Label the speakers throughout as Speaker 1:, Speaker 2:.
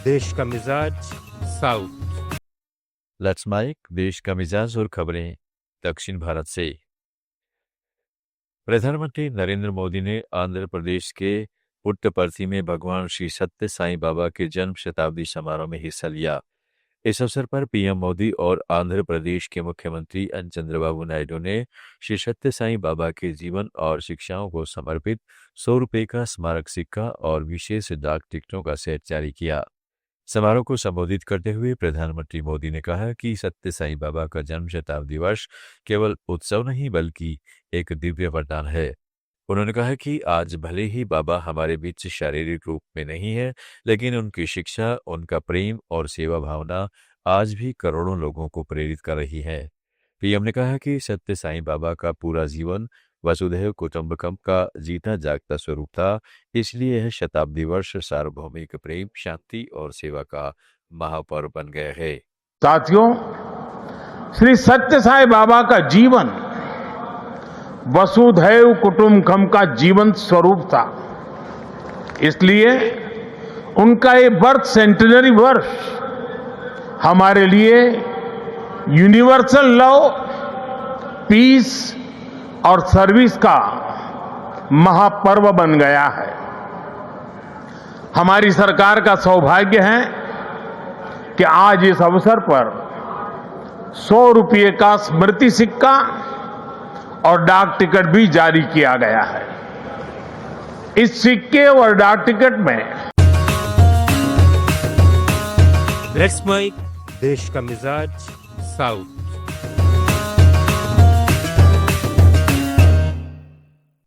Speaker 1: देश का मिजाज साउथ।
Speaker 2: लेट्स माइक देश का मिजाज और खबरें दक्षिण भारत से। प्रधानमंत्री नरेंद्र मोदी ने आंध्र प्रदेश के पुट्टपर्थी में भगवान श्री सत्य साईं बाबा के जन्म शताब्दी समारोह में हिस्सा लिया। इस अवसर पर पीएम मोदी और आंध्र प्रदेश के मुख्यमंत्री एन चंद्रबाबू नायडू ने श्री सत्य साईं बाबा के जीवन और शिक्षाओं को समर्पित 100 रुपये का स्मारक सिक्का और विशेष डाक टिकटों का सेट जारी किया। समारोह को संबोधित करते हुए प्रधानमंत्री मोदी ने कहा कि सत्य साईं बाबा का जन्म शताब्दी वर्ष केवल उत्सव नहीं बल्कि एक दिव्य वरदान है। उन्होंने कहा कि आज भले ही बाबा हमारे बीच शारीरिक रूप में नहीं है, लेकिन उनकी शिक्षा, उनका प्रेम और सेवा भावना आज भी करोड़ों लोगों को प्रेरित कर रही है। पीएम ने कहा कि सत्य साईं बाबा का पूरा जीवन वसुधैव कुटुंबकम का जीता जागता स्वरूप था, इसलिए यह शताब्दी वर्ष सार्वभौमिक प्रेम, शांति और सेवा का महापर्व बन गया है।
Speaker 3: साथियों, श्री सत्य साईं बाबा का जीवन वसुधैव कुटुंबकम का जीवन स्वरूप था, इसलिए उनका ये बर्थ सेंटेनरी वर्ष हमारे लिए यूनिवर्सल लव, पीस और सर्विस का महापर्व बन गया है। हमारी सरकार का सौभाग्य है कि आज इस अवसर पर 100 रुपये का स्मृति सिक्का और डाक टिकट भी जारी किया गया है। इस सिक्के और डाक टिकट में
Speaker 1: लेट्स माइक देश का मिजाज साउथ।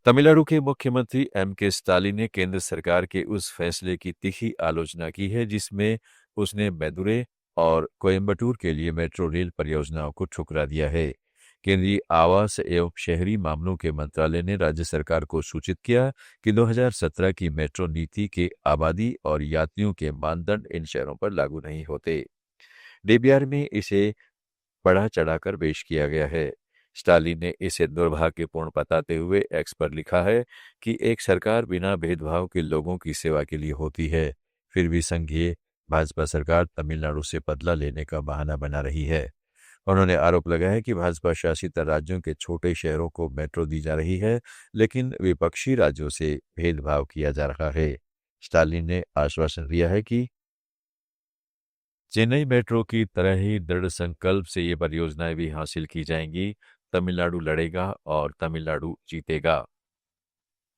Speaker 2: तमिलनाडु के मुख्यमंत्री एम.के. स्टालिन ने केंद्र सरकार के उस फैसले की तीखी आलोचना की है जिसमें उसने मैदुरै और कोयम्बटूर के लिए मेट्रो रेल परियोजनाओं को ठुकरा दिया है। केंद्रीय आवास एवं शहरी मामलों के मंत्रालय ने राज्य सरकार को सूचित किया कि 2017 की मेट्रो नीति के आबादी और यात्रियों के मानदंड इन शहरों पर लागू नहीं होते। डीबीआर में इसे बढ़ा चढ़ाकर पेश किया गया है। स्टालिन ने इसे दुर्भाग्यपूर्ण बताते हुए एक्स पर लिखा है कि एक सरकार बिना भेदभाव के लोगों की सेवा के लिए होती है, फिर भी संघीय भाजपा सरकार तमिलनाडु से बदला लेने का बहाना बना रही है। उन्होंने आरोप लगाया कि भाजपा शासित राज्यों के छोटे शहरों को मेट्रो दी जा रही है, लेकिन विपक्षी राज्यों से भेदभाव किया जा रहा है। स्टालिन ने आश्वासन दिया है कि चेन्नई मेट्रो की तरह ही दृढ़ संकल्प से ये परियोजनाएं भी हासिल की जाएंगी। तमिलनाडु लड़ेगा और तमिलनाडु जीतेगा।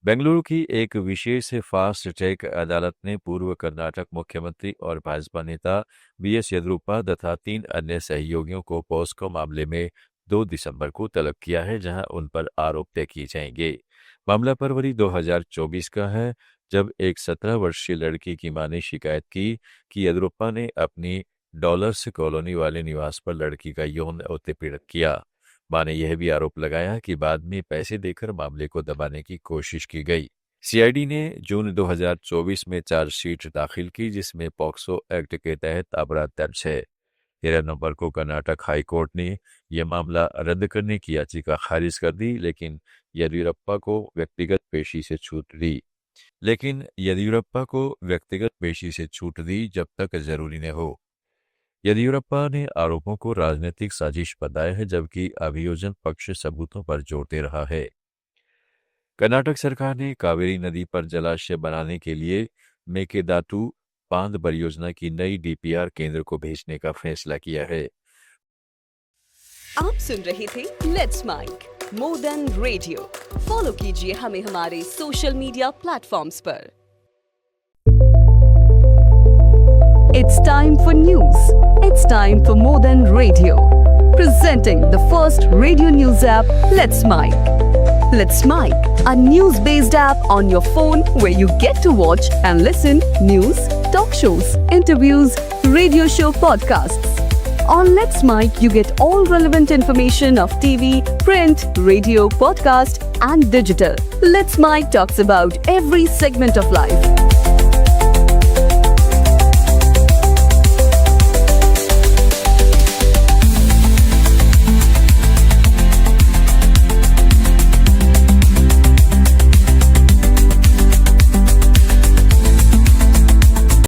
Speaker 2: बेंगलुरु की एक विशेष फास्ट ट्रैक अदालत ने पूर्व कर्नाटक मुख्यमंत्री और भाजपा नेता बीएस येदियुरप्पा तथा 3 अन्य सहयोगियों को पॉस्को मामले में 2 दिसंबर को तलब किया है, जहां उन पर आरोप तय किए जाएंगे। मामला फरवरी 2024 का है, जब एक 17 वर्षीय लड़की की मां ने शिकायत की कि येदियुरप्पा ने अपनी डॉलर्स कॉलोनी वाले निवास पर लड़की का यौन उत्पीड़न किया। मां ने यह भी आरोप लगाया कि बाद में पैसे देकर मामले को दबाने की कोशिश की गई। सीआईडी ने जून 2024 में चार्जशीट दाखिल की, जिसमें पॉक्सो एक्ट के तहत अपराध दर्ज है। 13 नवंबर को कर्नाटक हाई कोर्ट ने यह मामला रद्द करने की याचिका खारिज कर दी, लेकिन येदियुरप्पा को व्यक्तिगत पेशी से छूट दी जब तक जरूरी न हो। येदियुरप्पा ने आरोपों को राजनीतिक साजिश बताया है, जबकि अभियोजन पक्ष सबूतों पर जोर दे रहा है। कर्नाटक सरकार ने कावेरी नदी पर जलाशय बनाने के लिए मेकेदातु बांध परियोजना की नई डीपीआर केंद्र को भेजने का फैसला किया है।
Speaker 4: आप सुन रहे थे let's mic more than radio. Follow कीजिए हमें हमारे सोशल मीडिया प्लेटफॉर्म्स पर। It's time for news. It's time for More Than Radio. Presenting the first radio news app, Let's Mic. Let's Mic, a news-based app on your phone where you get to watch and listen news, talk shows, interviews, radio show podcasts. On Let's Mic, you get all relevant information of TV, print, radio, podcast, and digital. Let's Mic talks about every segment of life.